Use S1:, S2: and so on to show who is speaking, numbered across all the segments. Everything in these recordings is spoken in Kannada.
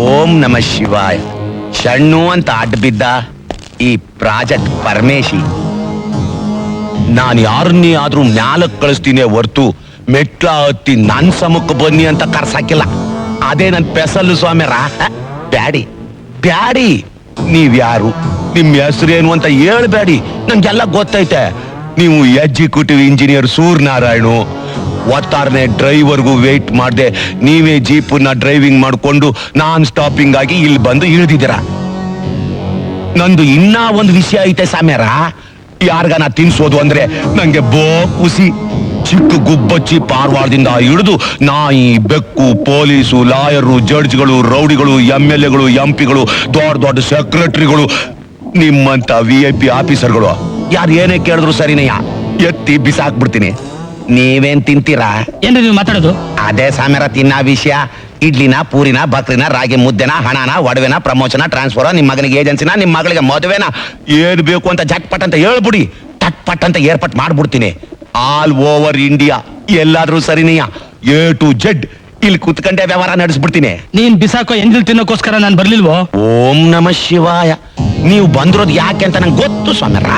S1: ಓಂ ನಮ ಶಿವಾಯ. ಶಣ್ಣು ಅಂತ ಅಡ್ಡ ಬಿದ್ದ ಈ ಪ್ರಾಜೆಕ್ಟ್ ಪರಮೇಶಿ. ನಾನು ಯಾರನ್ನೇ ಆದ್ರೂ ಮ್ಯಾಲಕ್ ಕಳಿಸ್ತೀನಿ ಹೊರ್ತು ಮೆಟ್ಲ ಹತ್ತಿ ನನ್ ಸಮಕ್ಕೆ ಬನ್ನಿ ಅಂತ ಕರ್ಸಾಕಿಲ್ಲ. ಅದೇ ನನ್ ಪೆಸಲ್ಲು ಸ್ವಾಮ್ಯರ. ಬ್ಯಾಡಿ ಬ್ಯಾಡಿ, ನೀವ್ಯಾರು, ನಿಮ್ ಹೆಸರೇನು ಅಂತ ಹೇಳ್ಬೇಡಿ, ನಂಗೆಲ್ಲ ಗೊತ್ತೈತೆ. ನೀವು ಎಕ್ಸಿಕ್ಯೂಟಿವ್ ಇಂಜಿನಿಯರ್ ಸೂರ್ಯನಾರಾಯಣು. ಒತ್ತಾರನೇ ಡ್ರೈವರ್ಗೂ ವೇಟ್ ಮಾಡದೆ ನೀವೇ ಜೀಪನ್ನ ಡ್ರೈವಿಂಗ್ ಮಾಡ್ಕೊಂಡು ನಾನ್ ಸ್ಟಾಪಿಂಗ್ ಆಗಿ ಇಲ್ಲಿ ಬಂದು ಇಳಿದಿದ್ದೀರ. ನಂದು ಇನ್ನ ಒಂದು ವಿಷಯ ಐತೆ ಸಾಮ್ಯಾರ. ಯಾರ್ಗಾನ ತಿನ್ಸೋದು ಅಂದ್ರೆ ನಂಗೆ ಬೋ ಖುಷಿ. ಚಿಕ್ಕ ಗುಬ್ಬಚ್ಚಿ ಪಾರ್ವಾರದಿಂದ ಹಿಡಿದು ನಾಯಿ, ಬೆಕ್ಕು, ಪೊಲೀಸು, ಲಾಯರು, ಜಡ್ಜ್ಗಳು, ರೌಡಿಗಳು, MLAಗಳು, MP ಗಳು, ದೊಡ್ಡ ದೊಡ್ಡ ಸೆಕ್ರೆಟರಿಗಳು, ನಿಮ್ಮಂತ VIP ಆಫೀಸರ್ಗಳು ಯಾರು ಏನೇ ಕೇಳಿದ್ರು ಸರಿನಯ್ಯ, ಎತ್ತಿ ಬಿಸಾಕ್ಬಿಡ್ತೀನಿ. ನೀವೇನ್ ತಿಂತೀರಾ?
S2: ಏನ್ರಿ ನೀವು ಮಾತಾಡೋದು?
S1: ಅದೇ ಸಾಮ್ಯಾರ ತಿನ್ನ ವಿಷಯ. ಇಡ್ಲಿನ, ಪೂರಿನ, ಬಕ್ರಿನ, ರಾಗಿ ಮುದ್ದೆನ, ಹಣನ, ಒಡವೆನ, ಪ್ರಮೋಷನ, ಟ್ರಾನ್ಸ್ಫರ್, ನಿಮ್ ಮಗನಿಗೆ ಏಜೆನ್ಸಿನ, ನಿಮ್ ಮಗಳಿಗೆ ಮದುವೆನ, ಏನ್ ಬೇಕು ಅಂತ ಜಟ್ಪಟ್ ಅಂತ ಹೇಳ್ಬಿಡಿ, ಟಟ್ಪಟ್ ಅಂತ ಏರ್ಪಟ್ ಮಾಡ್ಬಿಡ್ತೀನಿ. ಆಲ್ ಓವರ್ ಇಂಡಿಯಾ ಎಲ್ಲಾದ್ರೂ ಸರಿನಯ್ಯ, A to Z ಇಲ್ಲಿ ಕುತ್ಕೊಂಡೆ ವ್ಯವಹಾರ ನಡೆಸ್ಬಿಡ್ತೀನಿ.
S2: ನೀನ್ ಬಿಸಾಕೋ ಎಂಜಿಲ್ ತಿನ್ನೋಕೋಸ್ಕರ ನಾನು ಬರ್ಲಿಲ್ವೋ?
S1: ಓಂ ನಮ ಶಿವಾಯ. ನೀವು ಬಂದಿರೋದು ಯಾಕೆ ಅಂತ ನಂಗೆ ಗೊತ್ತು ಸ್ವಾಮ್ಯಾರ.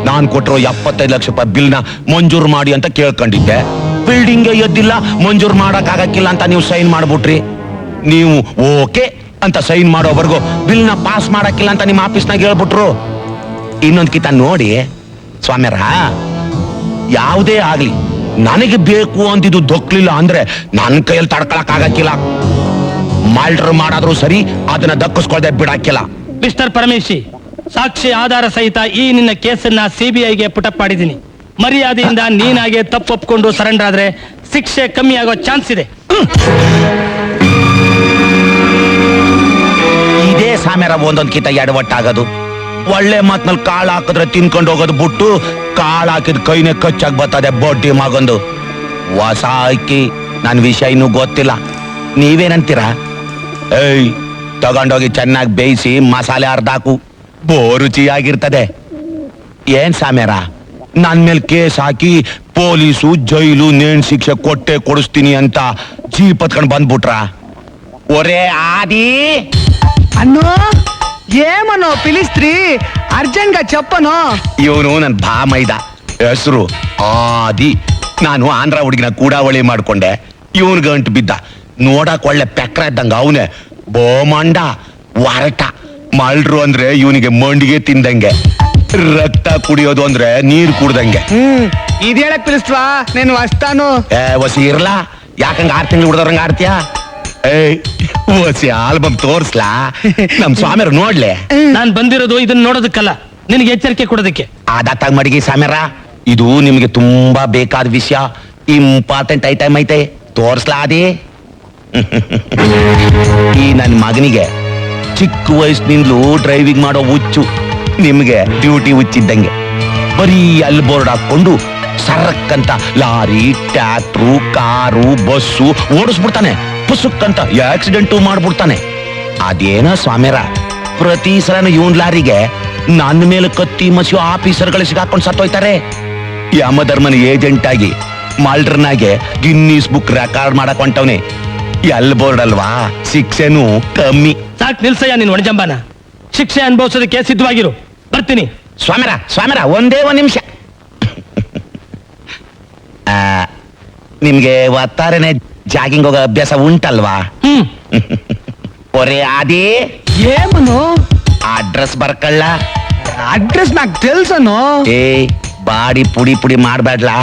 S1: ನಾನ್ ಕೊಟ್ಟಿರೋ 75 ಲಕ್ಷ ರೂಪಾಯಿ ಬಿಲ್ನ ಮಂಜೂರು ಮಾಡಿ ಅಂತ ಕೇಳ್ಕೊಂಡಿದ್ದೆ. ಬಿಲ್ಡಿಂಗ್ ಎದ್ದಿಲ್ಲ, ಮಂಜೂರು ಮಾಡಕ್ ಆಗಕ್ಕಿಲ್ಲ ಅಂತ ನೀವು ಸೈನ್ ಮಾಡ್ಬಿಟ್ರಿ. ನೀವು ಓಕೆ ಅಂತ ಸೈನ್ ಮಾಡೋವರೆಗೂ ಬಿಲ್ನ ಪಾಸ್ ಮಾಡಕ್ಕಿಲ್ಲ ಅಂತ ನಿಮ್ಮ ಆಫೀಸ್ನಾಗ ಹೇಳ್ಬಿಟ್ರು. ಇನ್ನೊಂದ್ ಕಿತ ನೋಡಿ ಸ್ವಾಮ್ಯಾರ, ಯಾವುದೇ ಆಗ್ಲಿ ನನಗೆ ಬೇಕು ಅಂತಿದ್ದು ದೊಕ್ಲಿಲ್ಲ ಅಂದ್ರೆ ನನ್ನ ಕೈಯಲ್ಲಿ ತಡ್ಕೊಳಕ್ ಆಗಕ್ಕಿಲ್ಲ. ಮರ್ಡರ್ ಮಾಡಾದ್ರೂ ಸರಿ, ಅದನ್ನ ದಕ್ಕಿಸ್ಕೊಳ್ದೆ ಬಿಡಕ್ಕಿಲ್ಲ.
S2: ಮಿಸ್ಟರ್ ಪರಮೇಶಿ, ಸಾಕ್ಷಿ ಆಧಾರ ಸಹಿತ ಈ ನಿನ್ನ ಕೇಸನ್ನ CBIಗೆ ಪುಟಪ್ ಮಾಡಿದ್ದೀನಿ. ಮರ್ಯಾದೆಯಿಂದ ನೀನಾಗೆ ತಪ್ಪೊಪ್ಕೊಂಡು ಸರೆಂಡರ್ ಆದ್ರೆ ಶಿಕ್ಷೆ ಕಮ್ಮಿ ಆಗೋ ಚಾನ್ಸ್ ಇದೆ.
S1: ಇದೇ ಸಾಮ್ಯಾರ ಒಂದೊಂದ್ ಕಿತ ಎಡವಟ್ಟಾಗೋದು. ಒಳ್ಳೆ ಮಾತ್ನಲ್ಲಿ ಕಾಳು ಹಾಕಿದ್ರೆ ತಿನ್ಕೊಂಡು ಹೋಗೋದು ಬಿಟ್ಟು, ಕಾಳು ಹಾಕಿದ ಕೈನೇ ಕಚ್ಚಾಗಿ ಬರ್ತದೆ ಬೊಡ್ಡಿ ಮಗೊಂದು. ಹೊಸ ಅಕ್ಕಿ, ನನ್ ವಿಷಯ ಇನ್ನೂ ಗೊತ್ತಿಲ್ಲ. ನೀವೇನಂತೀರಾ? ಏಯ್, ತಗೊಂಡೋಗಿ ಚೆನ್ನಾಗಿ ಬೇಯಿಸಿ ಮಸಾಲೆ ಅರ್ಧಾಕು, ಬೋ ರುಚಿಯಾಗಿರ್ತದೆ. ಏನ್ ಸಾಮ್ಯಾರ, ನನ್ ಮೇಲೆ ಕೇಸ್ ಹಾಕಿ ಪೊಲೀಸು, ಜೈಲು, ನೇಣ್ ಶಿಕ್ಷೆ ಕೊಟ್ಟೆ ಕೊಡಿಸ್ತೀನಿ ಅಂತ ಜೀಪ್ ಹತ್ಕೊಂಡ್ ಬಂದ್ಬಿಟ್ರ? ಒರೇ ಆದಿ
S3: అన్నో ఏమనో పిలిస్త్రీ అర్జెంట్ గా చెప్పను.
S1: ಇವನು ನನ್ ಭಾಮೈದ, ಹೆಸರು ಆದಿ. ನಾನು ಆಂಧ್ರ ಹುಡುಗಿನ ಕೂಡಾವಳಿ ಮಾಡ್ಕೊಂಡೆ. ಇವನ್ ಗಂಟು ಬಿದ್ದ. ನೋಡಕ್ ಒಳ್ಳೆ ಪೆಕ್ರ ಇದ್ದಂಗ ಅವನೇ, ಬೋಮಂಡ ವಾರಟ. ಮಲ್ರು ಅಂದ್ರೆ ಇವನಿಗೆ ಮಂಡಿಗೆ ತಿಂದಂಗೆ, ರಕ್ತ ಕುಡಿಯೋದು ಅಂದ್ರೆ ನೀರ್ ಕುಡ್ದಂಗೆ.
S3: ఇది ಹೇಳಕ್ పిలుస్తావా? నేను వస్తాను.
S1: ವಸಿ ಇರ್ಲಾ, ಯಾಕಂಗ 6 ತಿಂಗಳು ಹುಡ್ದವ್ರಂಗ ಆಡ್ತೀಯಾ? ಏಯ್, ವಸಿ ಆಲ್ಬಮ್ ತೋರ್ಸ್ಲಾ, ನಮ್ ಸ್ವಾಮಿಯರು ನೋಡ್ಲೆ.
S2: ನಾನ್ ಬಂದಿರೋದು ಇದನ್ನ ನೋಡೋದಕ್ಕಲ್ಲ, ನಿನಗೆ ಎಚ್ಚರಿಕೆ ಕೊಡೋದಕ್ಕೆ.
S1: ಆದಾತಾಗ ಮಡಿಗೆ ಸಾಮ್ಯಾರ, ಇದು ನಿಮ್ಗೆ ತುಂಬಾ ಬೇಕಾದ ವಿಷಯ, ಇಂಪಾರ್ಟೆಂಟ್ ಐಟಮ್ ಐತೆ. ತೋರ್ಸ್ಲಾ ಅದೇ. ಈ ನನ್ ಮಗನಿಗೆ ಚಿಕ್ಕ ವಯಸ್ಸಿನಿಂದಲೂ ಡ್ರೈವಿಂಗ್ ಮಾಡೋ ಹುಚ್ಚು. ನಿಮ್ಗೆ ಡ್ಯೂಟಿ ಹುಚ್ಚಿದ್ದಂಗೆ. ಬರೀ ಅಲ್ಲಿ ಬೋರ್ಡ್ ಹಾಕೊಂಡು ಸರ್ರಕ್ಕಂತ ಲಾರಿ, ಟ್ರ್ಯಾಕ್ಟ್ರು, ಕಾರು, ಬಸ್ಸು ಓಡಿಸ್ಬಿಡ್ತಾನೆ. ಪುಸುಕ್ಕಂತ ಆಕ್ಸಿಡೆಂಟು ಮಾಡ್ಬಿಡ್ತಾನೆ. ಅದೇನೋ ಸ್ವಾಮ್ಯಾರ, ಪ್ರತಿ ಸಲನ ಇವನ್ ಲಾರಿಗೆ ನನ್ನ ಮೇಲೆ ಕತ್ತಿ ಮಸಿಯೋ ಆಫೀಸರ್ಗಳು ಸಿಗಾಕೊಂಡು ಸತ್ತೋಯ್ತಾರೆ. ಯಮಧರ್ಮನ ಏಜೆಂಟ್ ಆಗಿ ಮಾಲ್ಡರ್ನಾಗೆ ಗಿನ್ನೀಸ್ ಬುಕ್ ರೆಕಾರ್ಡ್ ಮಾಡಕ್ ಹೊಂಟವ್ನೆ. ಎಲ್ ಬೋರ್ಡ್ ಅಲ್ವಾ, ಶಿಕ್ಷೆನೂ ಕಮ್ಮಿ.
S2: ಸಾಕ್ ನಿಲ್ಸಯ್ಯ ನಿನ್ ಒಣಜಂಬಾನ. ಶಿಕ್ಷೆ ಅನುಭವಿಸೋದಕ್ಕೆ ಸಿದ್ಧವಾಗಿರು, ಬರ್ತೀನಿ.
S1: ಸ್ವಾಮ್ಯಾರ ಒಂದೇ ಒಂದ್ ನಿಮಿಷ. ನಿಮ್ಗೆ ಒತ್ತಾರನೆ ಜಾಗಿಂಗ್ ಹೋಗೋ ಅಭ್ಯಾಸ ಉಂಟಲ್ವಾ? ಒರೇ ಆದಿ,
S3: ఏమను
S1: ಅಡ್ರೆಸ್ ಬರ್ಕಳ್ಳ.
S3: అడ్రస్ నాకు తెలుసను.
S1: ಏ, ಬಾಡಿ ಪುಡಿ ಪುಡಿ ಮಾಡ್ಬೇಡ್ಲಾ,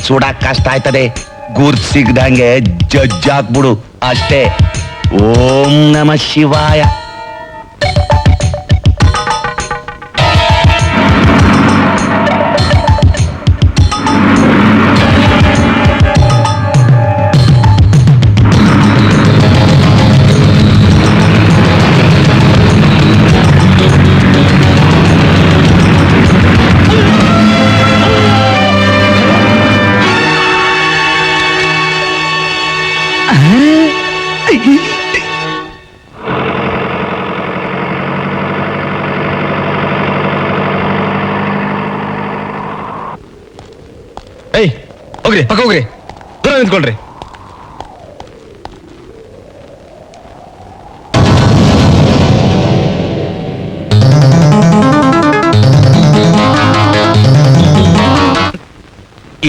S1: ಸುಡಕ್ ಕಷ್ಟ ಆಯ್ತದೆ. ಗುರ್ತ್ ಸಿಗ್ದಂಗೆ ಜಜ್ಜಾಕ್ಬಿಡು ಅಷ್ಟೇ. ಓಂ ನಮ ಶಿವಾಯ.
S4: ಏಯ್ ಹೋಗ್ರಿ ಪಕ್ಕ ಹೋಗ್ರಿ, ದೂರ ನಿಂತ್ಕೊಳ್ರಿ.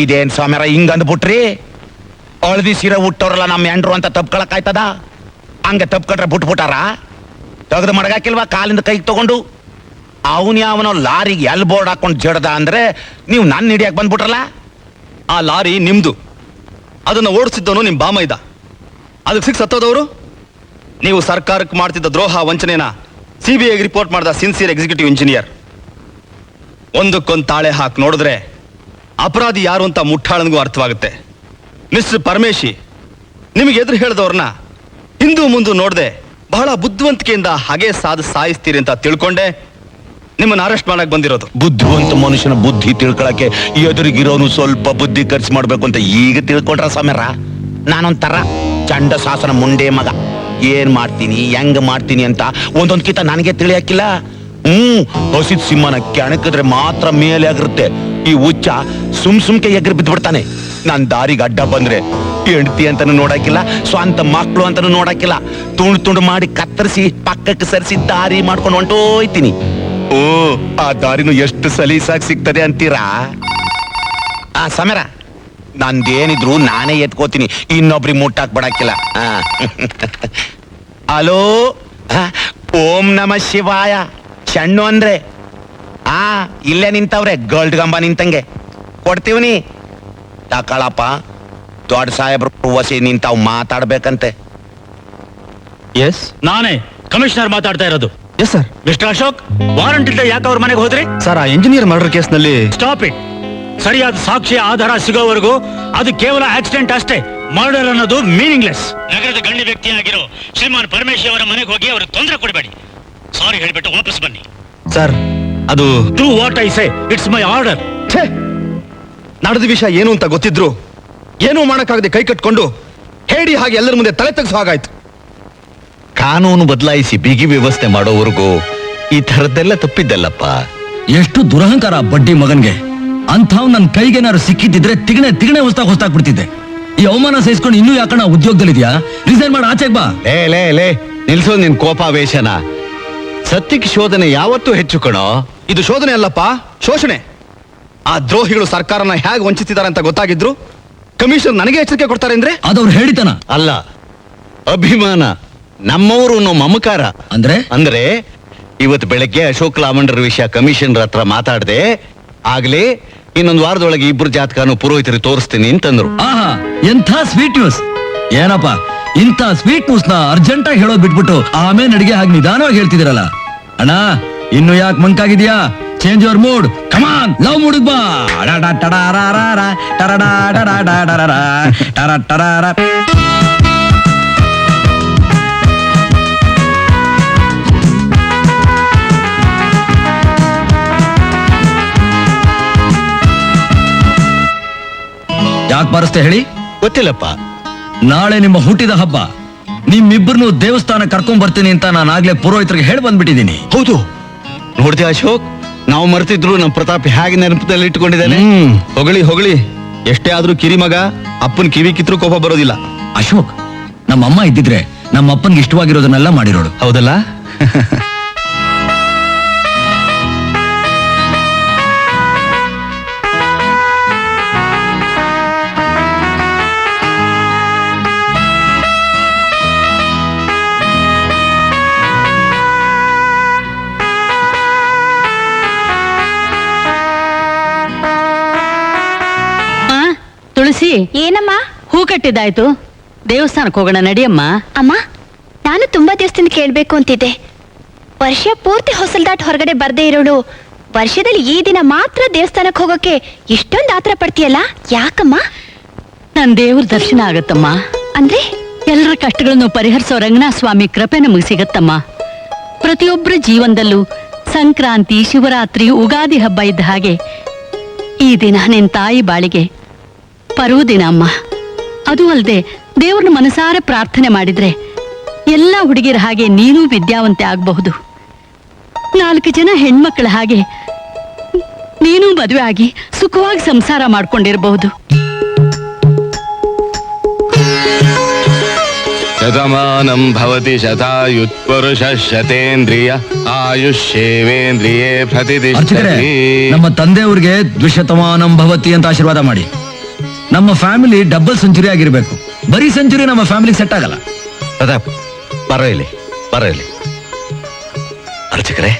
S1: ಇದೇನ್ ಸ್ವಾಮ್ಯಾರ ಹಿಂಗ್ ಅಂದ್ಬಿಟ್ರಿ? ಹಳದಿ ಸೀರೆ ಹುಟ್ಟೋರಲ್ಲ ನಮ್ಮ ಹೆಂಡ್ರು ಅಂತ ತಪ್ಕೊಳಕ್ ಆಯ್ತದ? ಹಂಗೆ ತಪ್ಕೊಂಡ್ರೆ ಬಿಟ್ಬಿಟ್ಟಾರ? ತೆಗೆದು ಮಡಗಾಕಿಲ್ವಾ ಕಾಲಿಂದ ಕೈಗೆ ತಗೊಂಡು? ಅವನ್ ಯಾವನೋ ಲಾರಿಗೆ ಎಲ್ ಬೋರ್ಡ್ ಹಾಕೊಂಡು ಜಡ್ದ ಅಂದ್ರೆ ನೀವು ನನ್ನ ಹಿಡಿಯಕ್ ಬಂದ್ಬಿಟ್ರಲ್ಲ?
S4: ಆ ಲಾರಿ ನಿಮ್ದು, ಅದನ್ನ ಓಡಿಸಿದ್ದವನು ನಿಮ್ ಬಾಮ ಇದ್ದ. ಅದಕ್ಕೆ ಸಿಕ್ಸ್ ಹತ್ತೋದವರು ನೀವು ಸರ್ಕಾರಕ್ಕೆ ಮಾಡ್ತಿದ್ದ ದ್ರೋಹ ವಂಚನೆನ ಸಿಬಿಐಗೆ ರಿಪೋರ್ಟ್ ಮಾಡಿದ ಸಿನ್ಸಿಯರ್ ಎಕ್ಸಿಕ್ಯೂಟಿವ್ ಇಂಜಿನಿಯರ್. ಒಂದಕ್ಕೊಂದು ತಾಳೆ ಹಾಕಿ ನೋಡಿದ್ರೆ ಅಪರಾಧಿ ಯಾರು ಅಂತ ಮುಟ್ಟಾಳನಿಗೂ ಅರ್ಥವಾಗುತ್ತೆ. ಮಿಸ್ಟರ್ ಪರಮೇಶಿ, ನಿಮಗೆ ಎದುರು ಹೇಳಿದವ್ರನ್ನ ಹಿಂದೂ ಮುಂದೆ ನೋಡದೆ ಬಹಳ ಬುದ್ಧಿವಂತಿಕೆಯಿಂದ ಹಾಗೆ ಸಾಯಿಸ್ತೀರಿ ಅಂತ ತಿಳ್ಕೊಂಡೆ ನಿಮ್ಮನ್ನ ಅರೆಸ್ಟ್ ಮಾಡಕ್ ಬಂದಿರೋದು.
S1: ಬುದ್ಧಿವಂತ ಮನುಷ್ಯನ ಬುದ್ಧಿ ತಿಳ್ಕೊಳಕ್ಕೆ ಎದುರಿಗಿರೋನು ಸ್ವಲ್ಪ ಬುದ್ಧಿ ಖರ್ಚು ಮಾಡ್ಬೇಕು ಅಂತ ಈಗ ತಿಳ್ಕೊಂಡ್ರ ಸ್ವಾಮ್ಯಾರ? ನಾನೊಂಥರ ಚಂಡ ಶಾಸನ ಮುಂಡೆ ಮಗ. ಏನ್ ಮಾಡ್ತೀನಿ ಹೆಂಗ್ ಮಾಡ್ತೀನಿ ಅಂತ ಒಂದೊಂದ್ಕಿತ ನನಗೆ ತಿಳಿಯಾಕಿಲ್ಲ. ಹಸಿದ ಸಿಂಹನ ಕೆಣಕಿದ್ರೆ ಮಾತ್ರ ಮೇಲೆ ಆಗಿರುತ್ತೆ. ಈ ಹುಚ್ಚ ಸುಮ್ಕೆ ಎಗರ್ ಬಿದ್ದು ಬಿಡ್ತಾನೆ. ನಾನ್ ದಾರಿಗೆ ಅಡ್ಡ ಬಂದ್ರೆ ಹೆಂಡತಿ ಅಂತಾನು ನೋಡಾಕಿಲ್ಲ, ಸ್ವಂತ ಮಕ್ಳು ಅಂತಾನು ನೋಡಾಕಿಲ್ಲ. ತುಂಡು ಮಾಡಿ ಕತ್ತರಿಸಿ ಪಕ್ಕಕ್ಕೆ ಸರಿಸಿ ದಾರಿ ಮಾಡ್ಕೊಂಡು ಹೊಂಟೋಯ್ತೀನಿ. ಓ, ಆ ದಾರಿನೂ ಎಷ್ಟು ಸಲೀಸಾಗಿ ಸಿಗ್ತದೆ ಅಂತೀರಾ? ಸಮರ, ನಂದೇನಿದ್ರು ನಾನೇ ಎತ್ಕೋತೀನಿ, ಇನ್ನೊಬ್ರಿಗೆ ಮುಟ್ಟಾಕ್ ಬಿಡಾಕಿಲ್ಲ. ಹಲೋ, ಓಂ ನಮ ಶಿವಾಯ. ಶಣ್ಣು ಅಂದ್ರೆ ಇಲ್ಲೇ ನಿಂತವ್ರೆ, ಗೋಲ್ಡ್ ಗಂಬ ನಿಂತಂಗೆ. ಕೊಡ್ತೀವ್ನಿ, ತಕಳಪ್ಪ. ದೊಡ್ಡ ಸಾಹೇಬ್ರು ವಸಿ ನಿಂತಾವ್ ಮಾತಾಡ್ಬೇಕಂತೆ.
S4: ಎಸ್
S2: ನಾನೇ ಕಮಿಷನರ್ ಮಾತಾಡ್ತಾ ಇರೋದು.
S4: Yes sir.
S2: Mister Ashok, warrant ಇಲ್ಲದೆ ಯಾಕೆ ಅವ್ರ ಮನೆಗೆ ಹೋದ್ರಿ?
S4: ಸರ್, ಆ ಇಂಜಿನಿಯರ್ ಮರ್ಡರ್ ಕೇಸ್ನಲ್ಲಿ
S2: ಸ್ಟಾಪ್ ಇಟ್. ಸರಿಯಾದ ಸಾಕ್ಷಿ ಆಧಾರ ಸಿಗೋವರೆಗೂ ಅದು ಕೇವಲ ಆಕ್ಸಿಡೆಂಟ್ ಅಷ್ಟೇ. ಮರ್ಡರ್ ಅನ್ನೋದು ಮೀನಿಂಗ್ಲೆಸ್. ನಗರದ ಗಣ್ಯ ವ್ಯಕ್ತಿಯಾಗಿರೋ ಶ್ರೀಮಾನ್ ಪರಮೇಶಿ ಅವರ ಮನೆಗೆ ಹೋಗಿ ಅವ್ರಿಗೆ ತೊಂದರೆ ಕೊಡಬೇಡಿ. ಸಾರಿ ಹೇಳ್ಬಿಟ್ಟು ವಾಪಸ್ ಬನ್ನಿ.
S4: ಸರ್, ಅದು
S2: true what I say, it's my order.
S4: ನಡೆದ ವಿಷಯ ಏನು ಅಂತ ಗೊತ್ತಿದ್ರು ಏನೂ ಮಾಡಕ್ಕಾಗದೆ ಕೈ ಕಟ್ಕೊಂಡು ಹೇಳಿ ಹಾಗೆ ಎಲ್ಲರ ಮುಂದೆ ತಲೆ ತೆಗೆಸೋ ಹಾಗಾಯ್ತು.
S5: ಕಾನೂನು ಬದಲಾಯಿಸಿ ಬಿಗಿ ವ್ಯವಸ್ಥೆ ಮಾಡೋವರೆಗೂ ಈ ಥರದ್ದೆಲ್ಲ ತಪ್ಪಿದ್ದಲ್ಲಪ್ಪ.
S6: ಎಷ್ಟು ದುರಹಂಕಾರ ಬಡ್ಡಿ ಮಗನ್ಗೆ. ಅಂಥವ್ ನನ್ ಕೈಗೇನಾದ್ರು ಸಿಕ್ಕಿದ್ದಿದ್ರೆ ತಿಗಣೆ ಹೊಸ್ತಾಗ್ಬಿಡ್ತಿದ್ದೆ. ಈ ಅವಮಾನ ಸಹಿಸ್ಕೊಂಡು ಇನ್ನೂ ಯಾಕಣ ಉದ್ಯೋಗದಲ್ಲಿದ್ಯಾ? ರಿಸೈನ್ ಮಾಡಿ ಆಚೆಗ್ ಬಾ.
S5: ಲೇ ನಿಲ್ಸೋ ನಿನ್ ಕೋಪಾವೇಶನ. ಸತ್ಯಕ್ಕೆ ಶೋಧನೆ ಯಾವತ್ತೂ ಹೆಚ್ಚು ಕಣೋ.
S4: ಇದು ಶೋಧನೆ ಅಲ್ಲಪ್ಪ, ಶೋಷಣೆ. ಆ ದ್ರೋಹಿಗಳು ಸರ್ಕಾರನ ಹೇಗೆ ವಂಚಿಸಿದ್ದಾರೆ ಅಂತ ಗೊತ್ತಾಗಿದ್ರು ಕಮಿಷನರ್ ನನಗೆ ಎಚ್ಚರಿಕೆ ಕೊಡ್ತಾರೆ ಅಂದ್ರೆ
S6: ಅದವ್ರು ಹೇಳಿತನ
S5: ಅಲ್ಲ, ಅಭಿಮಾನ, ನಮ್ಮವರು ಮಮಕಾರ.
S6: ಅಂದ್ರೆ
S5: ಇವತ್ತು ಬೆಳಗ್ಗೆ ಅಶೋಕ್ ಲಾಮಂಡ್ರ ವಿಷಯ ಕಮಿಷನರ್ ಹತ್ರ ಮಾತಾಡ್ದೆ. ಆಗ್ಲೇ ಇನ್ನೊಂದು ವಾರದೊಳಗೆ ಇಬ್ರು ಜಾತಕನು ಪುರೋಹಿತರಿಗೆ ತೋರಿಸ್ತೀನಿ ಅಂತಂದ್ರು.
S6: ಆಹಾ, ಎಂಥ ಸ್ವೀಟ್ ನ್ಯೂಸ್. ಏನಪ್ಪ, ಇಂಥ ಸ್ವೀಟ್ ನ್ಯೂಸ್ ನ ಅರ್ಜೆಂಟ್ ಆಗಿ ಹೇಳೋದ್ ಬಿಟ್ಬಿಟ್ಟು ಆಮೇಲೆ ನಡಿಗೆ ಹಾಗೆ ನಿಧಾನವಾಗಿ ಹೇಳ್ತಿದಿರಲ್ಲ. ಅಣ್ಣ, ಇನ್ನು ಯಾಕೆ ಮಂಕಾಗಿದ್ಯಾ? Change your mood, come on, love mood ಬಾ. ಯಾಕೆ ಬಾರಿಸ್ತೆ ಹೇಳಿ?
S5: ಗೊತ್ತಿಲ್ಲಪ್ಪ.
S6: ನಾಳೆ ನಿಮ್ಮ ಹುಟ್ಟಿದ ಹಬ್ಬ. ನಿಮ್ಮಿಬ್ಬರನ್ನು ದೇವಸ್ಥಾನ ಕರ್ಕೊಂಡ್ ಬರ್ತೀನಿ ಅಂತ ನಾನು ಆಗ್ಲೇ ಪುರೋಹಿತರಿಗೆ ಹೇಳಿ ಬಂದ್ಬಿಟ್ಟಿದ್ದೀನಿ.
S5: ಹೌದು, ನೋಡ್ತೀಯ ಅಶೋಕ್, ನಾವು ಮರ್ತಿದ್ರು ನಮ್ಮ ಪ್ರತಾಪ್ ಹೇಗೆ ನೆನಪದಲ್ಲಿ ಇಟ್ಕೊಂಡಿದ್ದಾನೆ.
S4: ಹೊಗಳಿ ಎಷ್ಟೇ ಆದ್ರೂ ಕಿರಿ ಮಗ, ಅಪ್ಪನ್ ಕಿವಿ ಕಿತ್ರು ಕೋಪ ಬರೋದಿಲ್ಲ.
S6: ಅಶೋಕ್, ನಮ್ಮಮ್ಮ ಇದ್ದಿದ್ರೆ ನಮ್ಮ ಅಪ್ಪನ್ಗೆ ಇಷ್ಟವಾಗಿರೋದನ್ನೆಲ್ಲ ಮಾಡಿರೋಳು.
S4: ಹೌದಲ್ಲ?
S7: ತುಳಸಿ,
S8: ಏನಮ್ಮ?
S7: ಹೂ ಕಟ್ಟಿದ್ದಾಯ್ತು, ದೇವಸ್ಥಾನಕ್ಕೆ ಹೋಗೋಣ ನಡಿಯಮ್ಮ.
S8: ಅಮ್ಮ, ನಾನು ತುಂಬಾ ದಿವಸದಿಂದ ಕೇಳ್ಬೇಕು ಅಂತಿದ್ದೆ. ವರ್ಷ ಪೂರ್ತಿ ಹೊಸಲ್ದಾಟ್ ಹೊರಗಡೆ ಬರ್ದೇ ಇರೋಳು ವರ್ಷದಲ್ಲಿ ಈ ದಿನ ಮಾತ್ರ ದೇವಸ್ಥಾನಕ್ಕೆ ಹೋಗೋಕೆ ಇಷ್ಟೊಂದು ಆತರ ಪಡ್ತೀಯಲ್ಲ, ಯಾಕಮ್ಮ?
S7: ನನ್ ದೇವ್ರ ದರ್ಶನ ಆಗತ್ತಮ್ಮ.
S8: ಅಂದ್ರೆ
S7: ಎಲ್ಲರ ಕಷ್ಟಗಳನ್ನು ಪರಿಹರಿಸೋ ರಂಗನಾಥ ಸ್ವಾಮಿ ಕೃಪೆ ನಮಗೆ ಸಿಗತ್ತಮ್ಮ. ಪ್ರತಿಯೊಬ್ಬರ ಜೀವನದಲ್ಲೂ ಸಂಕ್ರಾಂತಿ, ಶಿವರಾತ್ರಿ, ಉಗಾದಿ ಹಬ್ಬ ಇದ್ದ ಹಾಗೆ ಈ ದಿನ ನಿನ್ ತಾಯಿ ಬಾಳಿಗೆ ಪರ್ವದಿನ ಅಮ್ಮ. ಅದು ಅಲ್ಲದೆ ದೇವ್ರನ್ನ ಮನಸಾರೆ ಪ್ರಾರ್ಥನೆ ಮಾಡಿದ್ರೆ ಎಲ್ಲ ಹುಡುಗಿರ ಹಾಗೆ ನೀನೂ ವಿದ್ಯಾವಂತೆ ಆಗಬಹುದು. 4 ಜನ ಹೆಣ್ಮಕ್ಳ ಹಾಗೆ ನೀನೂ ಮದುವೆ ಆಗಿ ಸುಖವಾಗಿ ಸಂಸಾರ ಮಾಡ್ಕೊಂಡಿರಬಹುದು.
S9: ಶತಮಾನಂ ಭವತಿ ಶತಾಯುತ್ಪುರುಷ ಶತೇಂದ್ರಿಯ ಆಯುಷ್ಯೇವೇಂದ್ರಿಯೇ
S6: ಅರ್ಚಕರೇ,
S9: ಪ್ರತಿದಿಷ್ಠತಿ.
S6: ನಮ್ಮ ತಂದೆಯವ್ರಿಗೆ ದ್ವಿಶತಮಾನಂ ಭವತಿ ಅಂತ ಆಶೀರ್ವಾದ ಮಾಡಿ. ನಮ್ಮ ಫ್ಯಾಮಿಲಿ ಡಬಲ್ ಸೆಂಚುರಿ ಆಗಿರ್ಬೇಕು. ಬರೀ ಸೆಂಚುರಿ ನಮ್ಮ ಫ್ಯಾಮಿಲಿಗೆ ಸೆಟ್ ಆಗಲ್ಲ.
S5: ಪ್ರತಾಪ್ ಬರೋ ಇಲ್ಲಿ, ಬರೋ ಇಲ್ಲಿ. ಅರ್ಚಕರೇ,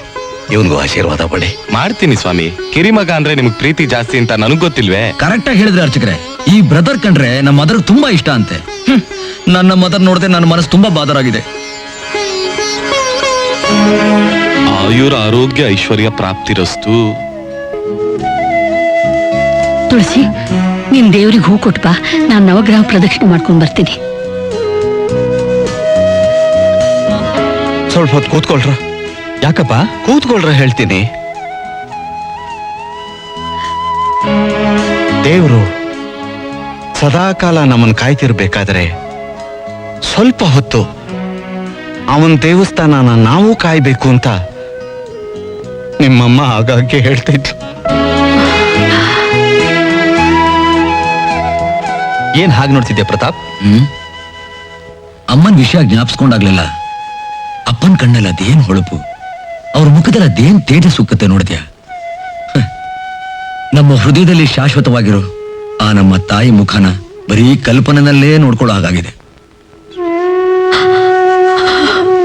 S5: ಇವನ್ಗೂ ಆಶೀರ್ವಾದ ಪಡಿ.
S9: ಮಾಡ್ತೀನಿ ಸ್ವಾಮಿ. ಕಿರಿಮಗ ಅಂದ್ರೆ ನಿಮ್ಗೆ ಪ್ರೀತಿ ಜಾಸ್ತಿ ಅಂತ ನನಗ್ ಗೊತ್ತಿಲ್ವೇ?
S6: ಕರೆಕ್ಟ್ ಆಗಿ ಹೇಳಿದ್ರೆ ಅರ್ಚಕರೇ, ಈ ಬ್ರದರ್ ಕಂಡ್ರೆ ನಮ್ಮ ಮದರ್ ತುಂಬಾ ಇಷ್ಟ ಅಂತೆ. ನನ್ನ ಮದರ್ ನೋಡಿದ್ರೆ ನನ್ನ ಮನಸ್ಸು ತುಂಬಾ ಬಾದರಾಗಿದೆ.
S9: ಆಯುರ ಆರೋಗ್ಯ ಐಶ್ವರ್ಯ ಪ್ರಾಪ್ತಿರಸ್ತು.
S7: ತುಳಸಿ, ನಿನ್ ದೇವ್ರಿಗೆ ಹೂ ಕೊಟ್ಬಾ, ನಾನ್ ನವಗ್ರಹ ಪ್ರದಕ್ಷಿಣೆ ಮಾಡ್ಕೊಂಡ್ ಬರ್ತೀನಿ.
S5: ಸ್ವಲ್ಪ ಹೊತ್ತು ಕೂತ್ಕೊಳ್ರ.
S6: ಯಾಕಪ್ಪ?
S5: ಕೂತ್ಕೊಳ್ರ, ಹೇಳ್ತೀನಿ. ದೇವ್ರು ಸದಾಕಾಲ ನಮ್ಮನ್ನು ಕಾಯ್ತಿರ್ಬೇಕಾದ್ರೆ ಸ್ವಲ್ಪ ಹೊತ್ತು ಅವನ ದೇವಸ್ಥಾನನ ನಾವು ಕಾಯ್ಬೇಕು ಅಂತ ನಿಮ್ಮಮ್ಮ ಆಗಾಗ್ಗೆ ಹೇಳ್ತಿದ್ರು.
S4: ಏನ್ ಹಾಗೆ ನೋಡ್ತಿದ್ದೆ ಪ್ರತಾಪ್?
S6: ಅಮ್ಮನ್ ವಿಷಯ ಜ್ಞಾಪಿಸ್ಕೊಂಡಾಗ್ಲಿಲ್ಲ. ಅಪ್ಪನ್ ಕಣ್ಣಲ್ಲಿ ಅದೇನ್ ಹೊಳಪು, ಅವ್ರ ಮುಖದಲ್ಲಿ ಅದೇನ್ ತೇಜಸ್ಸುಕ್ಕತ್ತೆ ನೋಡಿದ್ಯಾ? ನಮ್ಮ ಹೃದಯದಲ್ಲಿ ಶಾಶ್ವತವಾಗಿರೋ ಆ ನಮ್ಮ ತಾಯಿ ಮುಖನ ಬರೀ ಕಲ್ಪನೆನಲ್ಲೇ ನೋಡ್ಕೊಳ್ಳೋ ಹಾಗಾಗಿದೆ.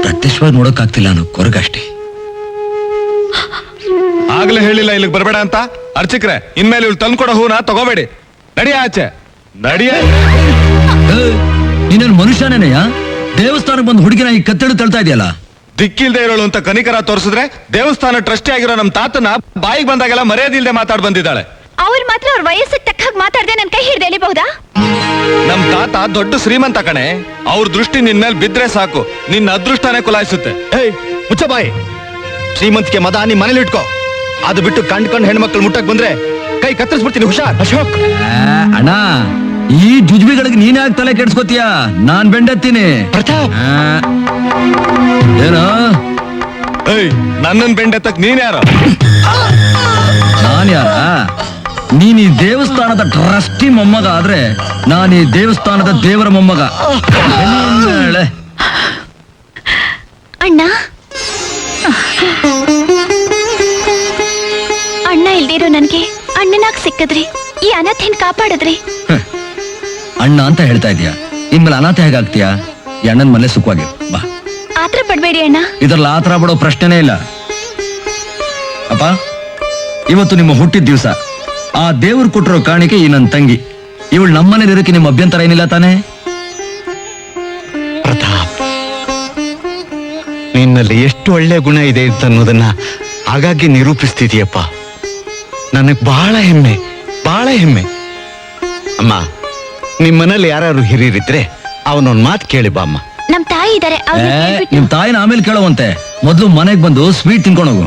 S6: ಪ್ರತ್ಯಕ್ಷವಾಗಿ ನೋಡೋಕ್ಕಾಗ್ತಿಲ್ಲ ಅನ್ನೋ ಕೊರಗಷ್ಟೇ.
S9: ಆಗ್ಲೇ ಹೇಳಿಲ್ಲ ಇಲ್ಲಿಗೆ ಬರಬೇಡ ಅಂತ. ಅರ್ಚಕ್ರೆ, ಇನ್ಮೇಲೆ ಇವ್ಳು ತಂದ್ಕೊಡೋ ಹೂನ ತಗೋಬೇಡಿ. ನಡಿಯ ಆಚೆ, ನಡಿಯ.
S6: ನೀನೇನು ಮನುಷ್ಯನೇನೆಯಾ? ದೇವಸ್ಥಾನಕ್ಕೆ ಬಂದು ಹುಡುಗಿನ ಈ ಕತ್ತೇಳು ತಳ್ತಾ ಇದೆಯಲ್ಲ.
S9: ದಿಕ್ಕಿಲ್ದೆ ಇರೋಳು ಅಂತ ಕನಿಕರ ತೋರಿಸಿದ್ರೆ ದೇವಸ್ಥಾನ ಟ್ರಸ್ಟಿ ಆಗಿರೋ ನಮ್ ತಾತನ ಬಾಯಿಗೆ ಬಂದಾಗೆಲ್ಲ ಮರ್ಯಾದಿಲ್ದೆ ಮಾತಾಡ್ ಬಂದಿದ್ದಾಳೆ.
S8: ಅವ್ರು ಮಾತ್ರ ಅವ್ರ ವಯಸ್ಸಿಗೆ ತಕ್ಕ ಹಾಗೆ ಮಾತಾಡ್ದೆ ನನ್ ಕೈ ಹಿಡ್ದು ಎಳಿಬಹುದಾ?
S9: ನಮ್ ತಾತ ದೊಡ್ಡ ಶ್ರೀಮಂತ ಕಣೆ. ಅವ್ರ ದೃಷ್ಟಿ ನಿನ್ ಮೇಲೆ ಬಿದ್ರೆ ಸಾಕು, ನಿನ್ನ ಅದೃಷ್ಟನೇ ಕುಲಾಯಿಸುತ್ತೆ.
S4: ಏಯ್ ಮುಚ್ಚ ಬಾಯಿ. ಶ್ರೀಮಂತಿಕೆ ಮದ ನಿಮ್ ಮನೇಲಿ ಇಟ್ಕೋ. ಅದು ಬಿಟ್ಟು ಕಂಡ್ ಹೆಣ್ಮಕ್ಳು ಮುಟ್ಟಕ್ ಬಂದ್ರೆ ಕೈ ಕತ್ತರಿಸ್ಬಿಡ್ತೀನಿ. ಹುಷಾರ್. ಅಶೋಕ್,
S6: ಅಣ್ಣ, ಈ ಜುಜ್ಬಿಗಳಿಗೆ ನೀನೇ ಯಾಕೆ ತಲೆ ಕೆಡ್ಸ್ಕೊತೀಯ? ನಾನ್ ಬೆಂಡೆತ್ತೀನಿ.
S4: ಪ್ರತಾಪ್,
S6: ಏನೋ
S9: ಏಯ್, ನನ್ನನ್ ಬೆಂಡೆತ್ತಕ್ ನೀನ್ ಯಾರು?
S6: ನಾನ್ ಯಾರ? ನೀನ್ ಈ ದೇವಸ್ಥಾನದ ಟ್ರಸ್ಟಿ ಮೊಮ್ಮಗ ಆದ್ರೆ ನಾನು ಈ ದೇವಸ್ಥಾನದ ದೇವರ ಮೊಮ್ಮಗ. ಏನೇಳೆ?
S8: ಅಣ್ಣ ಅಣ್ಣ ಇಲ್ದಿರೋ ನನ್ಗೆ ಅಣ್ಣನಾಗ್ ಸಿಕ್ಕದ್ರಿ, ಈ ಅನಾಥೇನ್ ಕಾಪಾಡಿದ್ರಿ.
S6: ಅಣ್ಣ ಅಂತ ಹೇಳ್ತಾ ಇದೀಯ, ಇನ್ಮೇಲೆ ಅನಾಥ ಹೇಗಾಗ್ತೀಯಾ? ಈ ಅಣ್ಣನ ಮನೆ ಸುಖವಾಗಿ ಬಾ.
S8: ಆತರ ಪಡ್ಬೇಡಿ ಅಣ್ಣ.
S6: ಇದ್ರಲ್ಲಿ ಆತರ ಬಿಡೋ ಪ್ರಶ್ನೆನೇ ಇಲ್ಲ. ಅಪ್ಪ, ಇವತ್ತು ನಿಮ್ಮ ಹುಟ್ಟಿದ ದಿವಸ. ಆ ದೇವ್ರು ಕೊಟ್ಟಿರೋ ಕಾಣಿಕೆ ಈ ನನ್ನ ತಂಗಿ. ಇವಳು ನಮ್ಮನೇಲಿ ಇರೋಕೆ ನಿಮ್ಮ ಅಭ್ಯಂತರ ಏನಿಲ್ಲ ತಾನೇ?
S5: ಪ್ರತಾಪ್, ನಿನ್ನಲ್ಲಿ ಎಷ್ಟು ಒಳ್ಳೆ ಗುಣ ಇದೆ ಅಂತ ಅನ್ನೋದನ್ನ ಆಗಾಗ್ಗೆ ನಿರೂಪಿಸ್ತಿದೀಯಪ್ಪ. ನನಗ್ ಬಹಳ ಹೆಮ್ಮೆ, ಬಹಳ ಹೆಮ್ಮೆ. ಅಮ್ಮ, ನಿಮ್ಮನೇಲಿ ಯಾರು ಹಿರಿಯರಿದ್ರೆ ಅವನೊಂದ್ ಮಾತು ಕೇಳಿ ಬಾ ಅಮ್ಮ.
S8: ನಮ್ ತಾಯಿ ಇದಾರೆ,
S6: ನಿಮ್ ತಾಯಿನ ಆಮೇಲೆ ಕೇಳೋವಂತೆ, ಮೊದ್ಲು ಮನೆಗ್ ಬಂದು ಸ್ವೀಟ್ ತಿನ್ಕೊಂಡೋಗು.